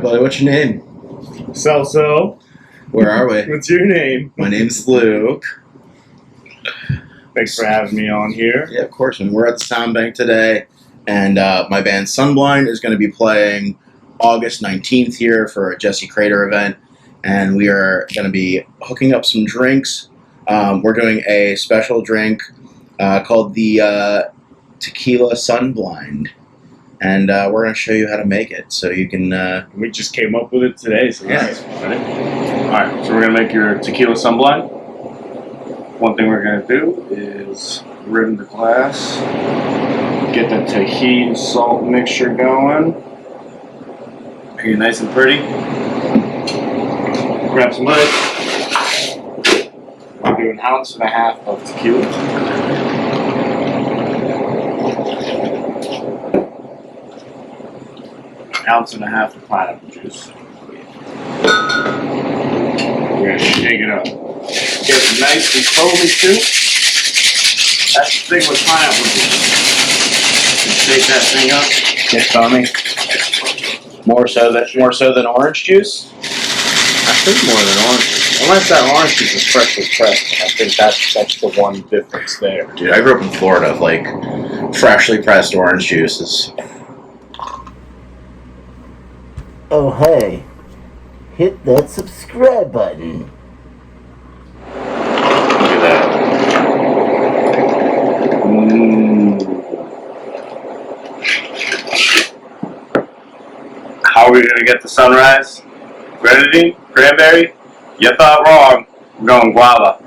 buddy. What's your name? Celso. Where are we? What's your name? My name's Luke. Thanks for having me on here. Yeah, of course. And we're at the Soundbank today, and my band Sunblind is going to be playing August 19th here for a Jesse Crater event, and we are going to be hooking up some drinks. We're doing a special drink called the Tequila Sunblind, and we're going to show you how to make it, so you can... We just came up with it today, so Yeah. that's funny. Alright, so we're going to make your Tequila Sunblind. One thing we're going to do is rim the glass, get the tahini salt mixture going. Make it nice and pretty. Grab some mud. I'll do 1.5 ounces of tequila. An 1.5 ounces of pineapple juice. We're going to shake it up. Get it nice and foamy too. That's the thing with pineapple juice. Shake that thing up. Get foamy. More so than orange juice. I think more than orange juice. Unless that orange juice is freshly pressed. I think that's the one difference there. Dude, I grew up in Florida. Like, freshly pressed orange juices. Oh, hey. Hit that subscribe button. Look at that. How are we going to get the sunrise? Grenadine? Cranberry? You thought wrong. We're going guava.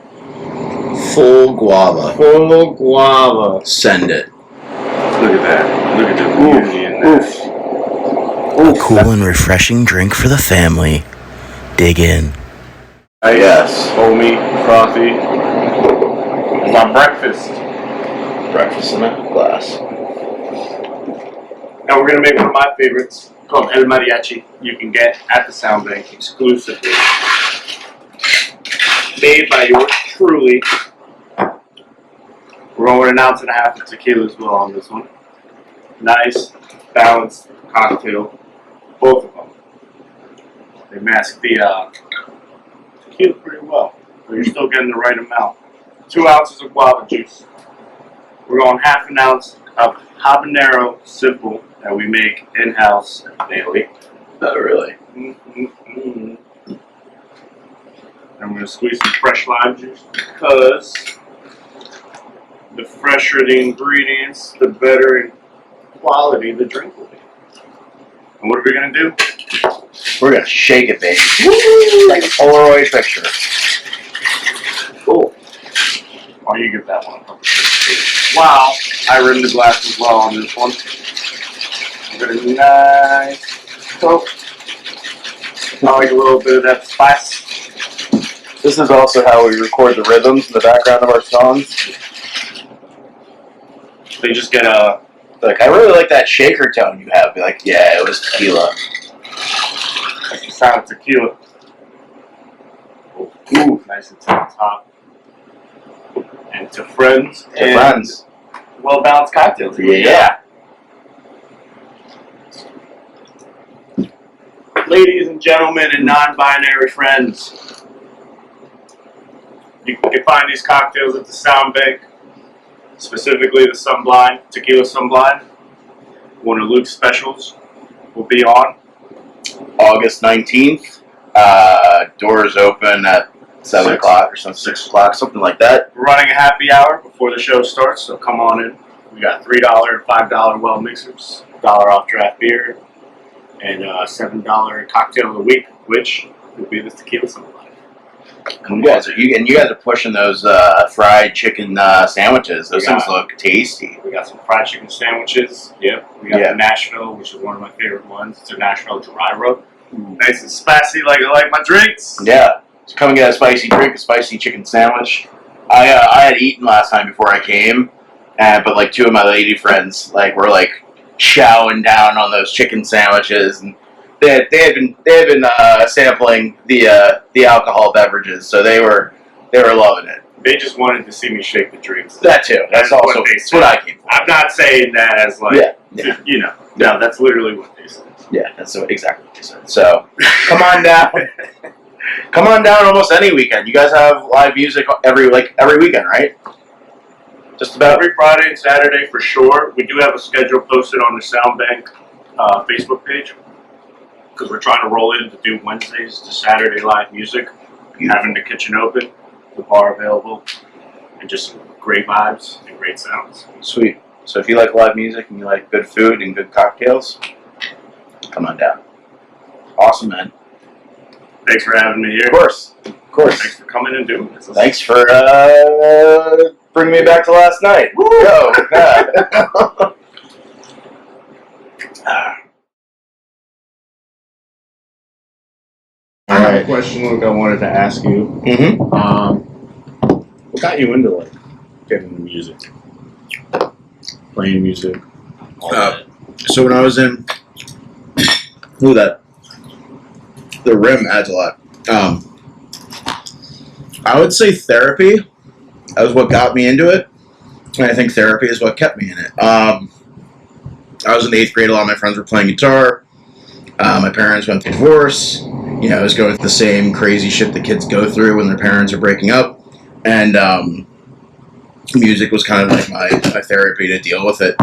Full guava. Full guava. Send it. Look at that. Look at the beauty in that. A cool and refreshing drink for the family. Dig in. Yes. Foamy, frothy. It's our breakfast. Breakfast in a glass. Now we're going to make one of my favorites called El Mariachi. You can get at the Soundbank exclusively. Made by yours truly. We're going with 1.5 ounces of tequila as well on this one. Nice, balanced cocktail. Both of them. They mask the tequila pretty well, but you're still getting the right amount. 2 ounces of guava juice. We're going 1/2 ounce of habanero simple that we make in-house daily. Oh, really? And I'm going to squeeze some fresh lime juice because the fresher the ingredients, the better in quality the drink will be. And what are we going to do? We're gonna shake it, baby. Like a Polaroid picture. Cool. Oh, you give that one a couple. Wow, I rimmed the glass as well on this one. Got a nice Coke. I like a little bit of that spice. This is also how we record the rhythms in the background of our songs. They just get a... Like, I really like that shaker tone you have. Be like, yeah, it was tequila. That's the sound of tequila. Ooh, nice and top. And to friends. To friends. Well-balanced cocktails. Yeah. Ladies and gentlemen and non-binary friends, you can find these cocktails at the Soundbank, specifically the Sunblind, Tequila Sunblind. One of Luke's specials will be on August 19th. Doors open at 7 o'clock or 6 o'clock, something like that. We're running a happy hour before the show starts, so come on in. We got $3 and $5 well mixers, $1 off draft beer, and $7 cocktail of the week, which would be the Tequila Sunblind. You guys are pushing those fried chicken sandwiches. Those things look tasty. We got some fried chicken sandwiches. Yep. We got the Nashville, which is one of my favorite ones. It's a Nashville dry rub. Nice and spicy, like I like my drinks. Yeah. So come and get a spicy drink, a spicy chicken sandwich. I had eaten last time before I came, but like 2 of my lady friends were like chowing down on those chicken sandwiches, and they had been sampling the alcohol beverages, so they were loving it. They just wanted to see me shake the drinks. That too. That's also what I came for. I'm not saying that as like, yeah. No, that's literally what they said. Yeah, that's exactly what they said. So, come on down. Come on down almost any weekend. You guys have live music every weekend, right? Just about. Every Friday and Saturday for sure. We do have a schedule posted on the Soundbank Facebook page because we're trying to roll in to do Wednesdays to Saturday live music. Having the kitchen open, the bar available, and just some great vibes and great sounds. Sweet. So if you like live music and you like good food and good cocktails, come on down. Awesome, man. Thanks for having me here. Of course. Of course. Thanks for coming and doing this. Thanks for bringing me back to last night. Woo! Go. Yeah. I have a question, Luke, I wanted to ask you. Mm-hmm. What got you into like getting into music? Playing music? All that? So when I was in, the rim adds a lot. I would say therapy. That was what got me into it, and I think therapy is what kept me in it. I was in 8th grade. A lot of my friends were playing guitar. My parents went through divorce. I was going through the same crazy shit that kids go through when their parents are breaking up, and music was kind of like my therapy to deal with it.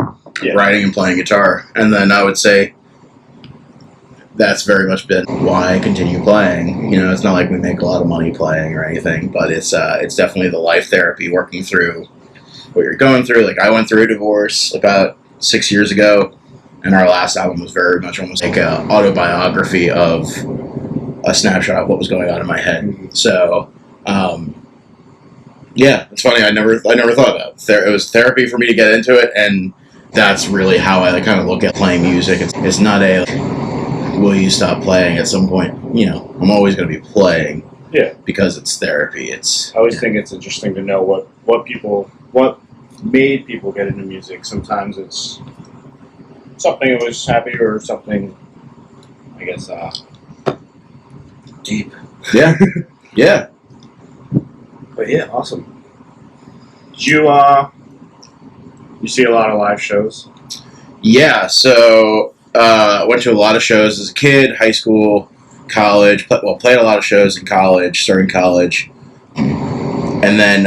Yeah. Writing and playing guitar, and then I would say that's very much been why I continue playing. It's not like we make a lot of money playing or anything, but it's definitely the life therapy, working through what you're going through. Like I went through a divorce about 6 years ago, and our last album was very much almost like an autobiography of a snapshot of what was going on in my head. So, yeah, it's funny. I never thought about it. It was therapy for me to get into it, and that's really how I kind of look at playing music. It's not a will you stop playing at some point. I'm always going to be playing. Yeah. Because it's therapy. I always think it's interesting to know what made people get into music. Sometimes it's something that was happy or something, I guess, deep. Yeah. Yeah. But yeah, awesome. Did you see a lot of live shows? Yeah, so went to a lot of shows as a kid, high school, college. Played a lot of shows in college, starting college. And then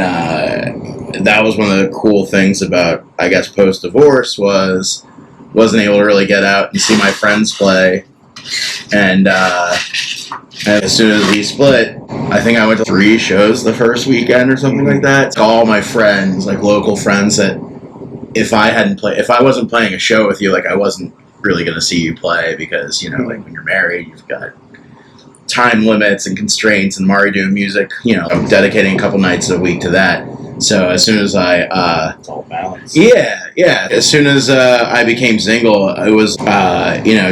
that was one of the cool things about, I guess, post-divorce wasn't able to really get out and see my friends play. And as soon as we split, I think I went to 3 shows the first weekend or something like that. All my friends, like local friends, that if I wasn't playing a show with you, like I wasn't really going to see you play because, like when you're married, you've got time limits and constraints, and Mari doing music, I'm dedicating a couple nights a week to that. So as soon as it's all balanced. Yeah. As soon as I became single, it was,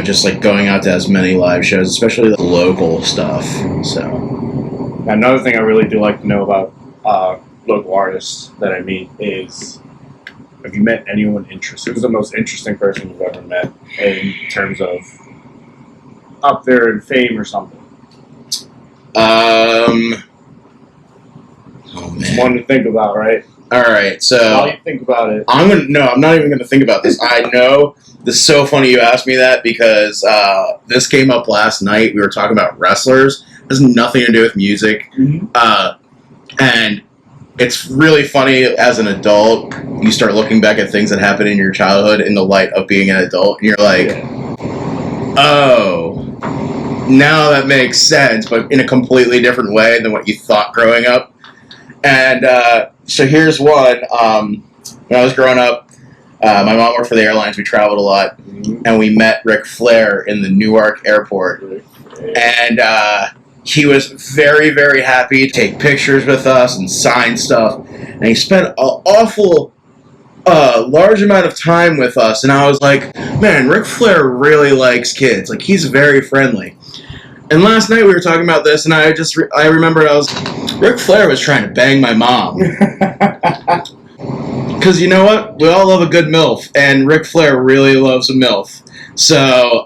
just like going out to as many live shows, especially the local stuff. So another thing I really do like to know about local artists that I meet is, have you met anyone interesting? Who's the most interesting person you've ever met in terms of up there in fame or something? Oh It's man. one to think about, right? All right, so While you think about it, I'm not even gonna think about this. I know this is so funny you asked me that because this came up last night. We were talking about wrestlers. It has nothing to do with music, and it's really funny as an adult. You start looking back at things that happened in your childhood in the light of being an adult, and you're like, oh, now that makes sense, but in a completely different way than what you thought growing up. And so here's one. When I was growing up, my mom worked for the airlines. We traveled a lot, and we met Ric Flair in the Newark airport. And he was very, very happy to take pictures with us and sign stuff. And he spent an awful large amount of time with us. And I was like, man, Ric Flair really likes kids. Like, he's very friendly. And last night we were talking about this, and I remembered Ric Flair was trying to bang my mom. Because you know what? We all love a good MILF, and Ric Flair really loves a MILF. So,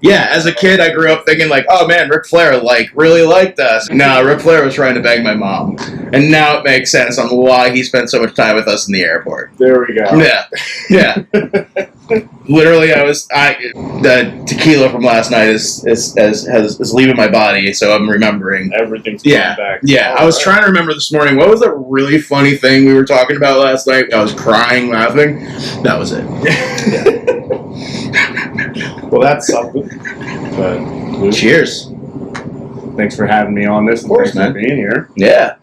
yeah, as a kid, I grew up thinking, like, oh man, Ric Flair, really liked us. No, Ric Flair was trying to bang my mom. And now it makes sense on why he spent so much time with us in the airport. there we go. Yeah. Literally, the tequila from last night is leaving my body, so I'm remembering. Everything's coming back. Yeah. I was trying to remember this morning. What was that really funny thing we were talking about last night? I was crying, laughing. That was it. Well, that's something. But Luke, Cheers. thanks for having me on this. And course, thanks for man. being here. Yeah.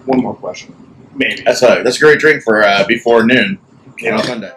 One more question. Maybe. That's a great drink for before noon. Yeah. On Sunday.